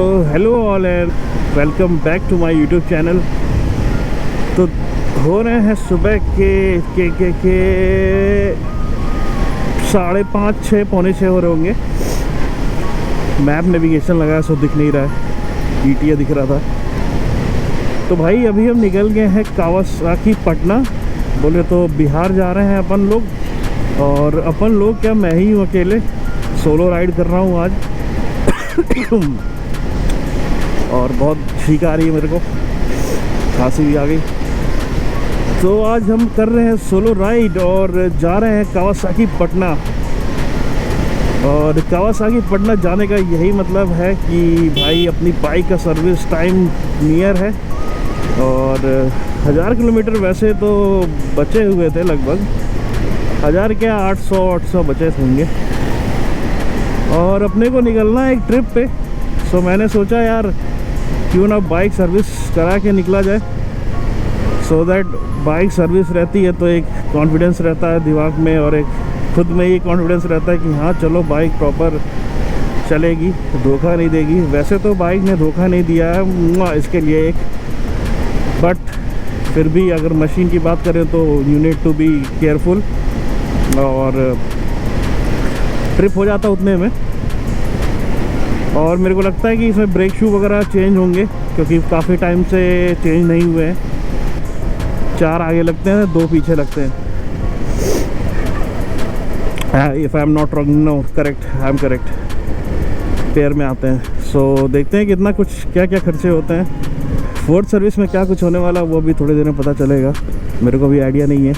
So hello all and welcome back to my YouTube channel. तो हो रहे हैं सुबह के 5:30 6 पौने 6 हो रहे होंगे। मैप नेविगेशन लगाया सो दिख नहीं रहा है, ईटीए दिख रहा था। तो भाई अभी हम निकल गए हैं कावासाकी पटना। बोले तो बिहार जा रहे हैं अपन लोग। और अपन लोग क्या, मैं ही हूँ अकेले, सोलो राइड कर रहा हूँ आज। और बहुत छींक आ रही है मेरे को, खांसी भी आ गई। तो आज हम कर रहे हैं सोलो राइड और जा रहे हैं कावासाकी पटना। और कावासाकी पटना जाने का यही मतलब है कि भाई अपनी बाइक का सर्विस टाइम नियर है। और 1000 किलोमीटर वैसे तो बचे हुए थे, लगभग 1000 क्या 800 बचे होंगे। और अपने को निकलना है एक ट्रिप पे। सो मैंने सोचा यार क्यों ना बाइक सर्विस करा के निकला जाए। सो दैट बाइक सर्विस रहती है तो एक कॉन्फिडेंस रहता है दिमाग में, और एक खुद में ये कॉन्फिडेंस रहता है कि हाँ चलो बाइक प्रॉपर चलेगी, धोखा नहीं देगी। वैसे तो बाइक ने धोखा नहीं दिया है इसके लिए एक, बट फिर भी अगर मशीन की बात करें तो you need to be careful. और ट्रिप हो जाता उतने में। और मेरे को लगता है कि इसमें ब्रेक शू वगैरह चेंज होंगे, क्योंकि काफ़ी टाइम से चेंज नहीं हुए हैं। 4 आगे लगते हैं, 2 पीछे लगते हैं। If I am not wrong, no correct, I am correct, pair में आते हैं। सो देखते हैं कितना कुछ क्या क्या खर्चे होते हैं। फोर्थ सर्विस में क्या कुछ होने वाला वो भी थोड़ी देर में पता चलेगा, मेरे को भी आइडिया नहीं है।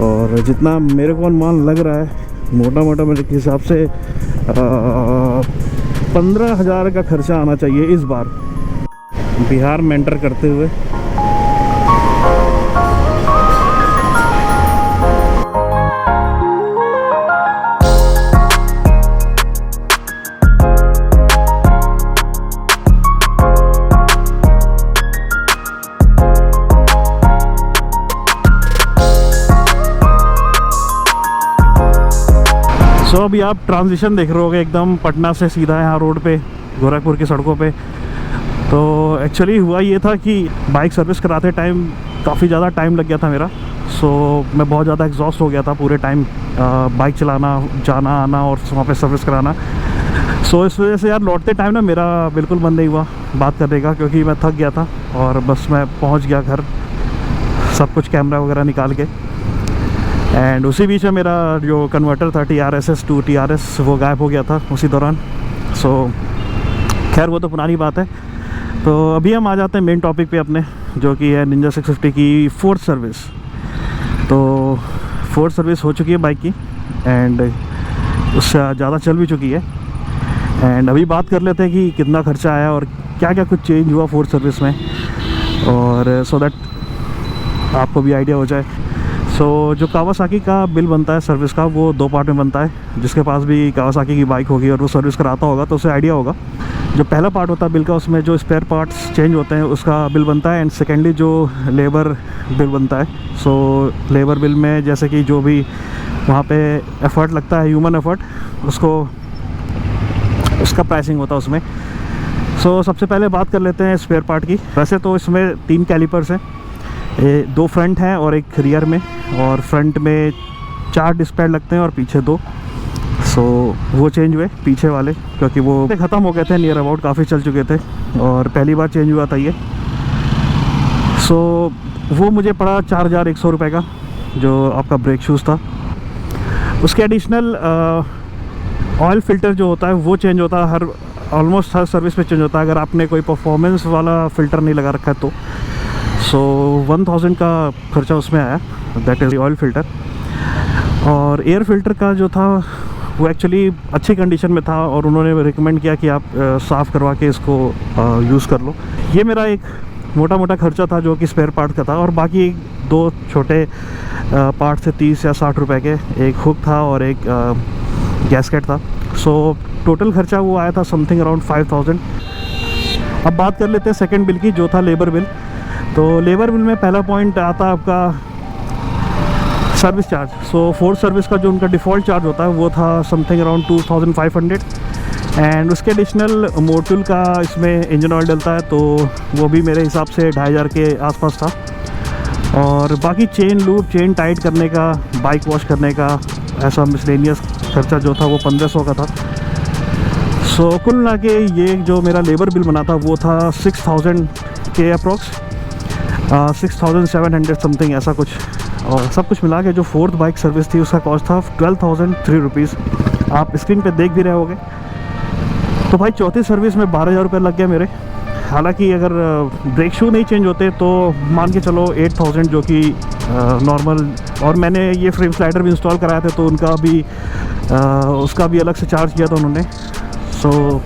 और जितना मेरे को अनुमान लग रहा है मोटा मोटा मेरे हिसाब से 15,000 का खर्चा आना चाहिए इस बार बिहार में एंटर करते हुए। तो अभी आप ट्रांजिशन देख रहे होगे एकदम पटना से सीधा यहाँ रोड पे गोरखपुर की सड़कों पे। तो एक्चुअली हुआ ये था कि बाइक सर्विस कराते टाइम काफ़ी ज़्यादा टाइम लग गया था मेरा। सो मैं बहुत ज़्यादा एग्जॉस्ट हो गया था पूरे टाइम बाइक चलाना, जाना आना और वहाँ पे सर्विस कराना। सो इस वजह से यार लौटते टाइम ना मेरा बिल्कुल मन नहीं हुआ बात करने का, क्योंकि मैं थक गया था। और बस मैं पहुँच गया घर, सब कुछ कैमरा वगैरह निकाल के। एंड उसी बीच में मेरा जो कन्वर्टर था TRS टू TRS वो गायब हो गया था उसी दौरान। सो खैर वो तो पुरानी बात है। तो अभी हम आ जाते हैं मेन टॉपिक पे अपने, जो कि है निंजा 650 की फोर्थ सर्विस। तो फोर्थ सर्विस हो चुकी है बाइक की, एंड उससे ज़्यादा चल भी चुकी है। एंड अभी बात कर लेते हैं कि कितना खर्चा आया और क्या क्या कुछ चेंज हुआ फोर्थ सर्विस में, और सो दैट आपको भी आइडिया हो जाए। सो जो कावासाकी का बिल बनता है सर्विस का, वो 2 पार्ट में बनता है। जिसके पास भी कावासाकी की बाइक होगी और वो सर्विस कराता होगा तो उसे आइडिया होगा। जो पहला पार्ट होता है बिल का, उसमें जो स्पेयर पार्ट्स चेंज होते हैं उसका बिल बनता है। एंड सेकेंडली जो लेबर बिल बनता है। सो लेबर बिल में जैसे कि जो भी वहाँ पे एफ़र्ट लगता है, ह्यूमन एफ़र्ट, उसका प्राइसिंग होता है उसमें। सो सबसे पहले बात कर लेते हैं स्पेयर पार्ट की। वैसे तो इसमें 3 कैलिपर्स हैं, 2 फ्रंट हैं और एक रियर में। और फ्रंट में 4 डिस्क पैड लगते हैं और पीछे 2। सो वो चेंज हुए पीछे वाले, क्योंकि वो ख़त्म हो गए थे नियर अबाउट, काफ़ी चल चुके थे और पहली बार चेंज हुआ था ये। सो वो मुझे पड़ा 4100 रुपये का, जो आपका ब्रेक शूज़ था। उसके एडिशनल ऑयल फ़िल्टर जो होता है वो चेंज होता है, ऑलमोस्ट हर सर्विस पे चेंज होता है, अगर आपने कोई परफॉर्मेंस वाला फ़िल्टर नहीं लगा रखा है तो। सो 1000 का खर्चा उसमें आया, दैट इज़ ऑयल फ़िल्टर। और एयर फ़िल्टर का जो था वो एक्चुअली अच्छी कंडीशन में था, और उन्होंने रिकमेंड किया कि आप साफ़ करवा के इसको यूज़ कर लो। ये मेरा एक मोटा मोटा खर्चा था जो कि स्पेयर पार्ट का था। और बाकी 2 छोटे पार्ट थे 30 या 60 रुपए के, एक हुक था और एक गैस्केट था। सो टोटल खर्चा वो आया था समथिंग अराउंड 5000। अब बात कर लेते हैं सेकेंड बिल की, जो था लेबर बिल। तो लेबर बिल में पहला पॉइंट आता है आपका सर्विस चार्ज। सो फोर्थ सर्विस का जो उनका डिफ़ॉल्ट चार्ज होता है वो था समथिंग अराउंड 2500। एंड उसके एडिशनल मोटुल का इसमें इंजन ऑयल डलता है, तो वो भी मेरे हिसाब से 2500 के आसपास था। और बाकी चेन लूप, चेन टाइट करने का, बाइक वॉश करने का, ऐसा मिसलेनियस खर्चा जो था वो 1500 का था। सो कुल मिला के ये जो मेरा लेबर बिल बना था वो था 6000 के अप्रॉक्स, 6700 समथिंग ऐसा कुछ। और सब कुछ मिला के जो फोर्थ बाइक सर्विस थी उसका कॉस्ट था 12,003 रुपीज़। आप स्क्रीन पे देख भी रहे होगे। तो भाई चौथी सर्विस में 12,000 रुपये लग गया मेरे। हालांकि अगर ब्रेक शू नहीं चेंज होते तो मान के चलो 8000 जो कि नॉर्मल। और मैंने ये फ्रेम स्लाइडर भी इंस्टॉल कराए थे तो उनका भी उसका भी अलग से चार्ज किया था उन्होंने। सो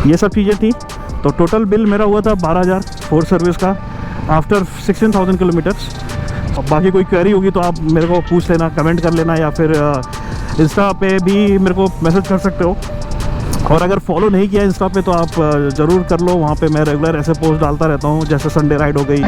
ये सब चीज़ें थी। तो टोटल बिल मेरा हुआ था 12,000 फोर्थ सर्विस का आफ्टर 16,000 किलोमीटर्स। बाकी कोई क्वेरी होगी तो आप मेरे को पूछ लेना, कमेंट कर लेना, या फिर इंस्टा पे भी मेरे को मैसेज कर सकते हो। और अगर फॉलो नहीं किया इंस्टा पे तो आप ज़रूर कर लो, वहाँ पे मैं रेगुलर ऐसे पोस्ट डालता रहता हूँ, जैसे संडे राइड हो गई।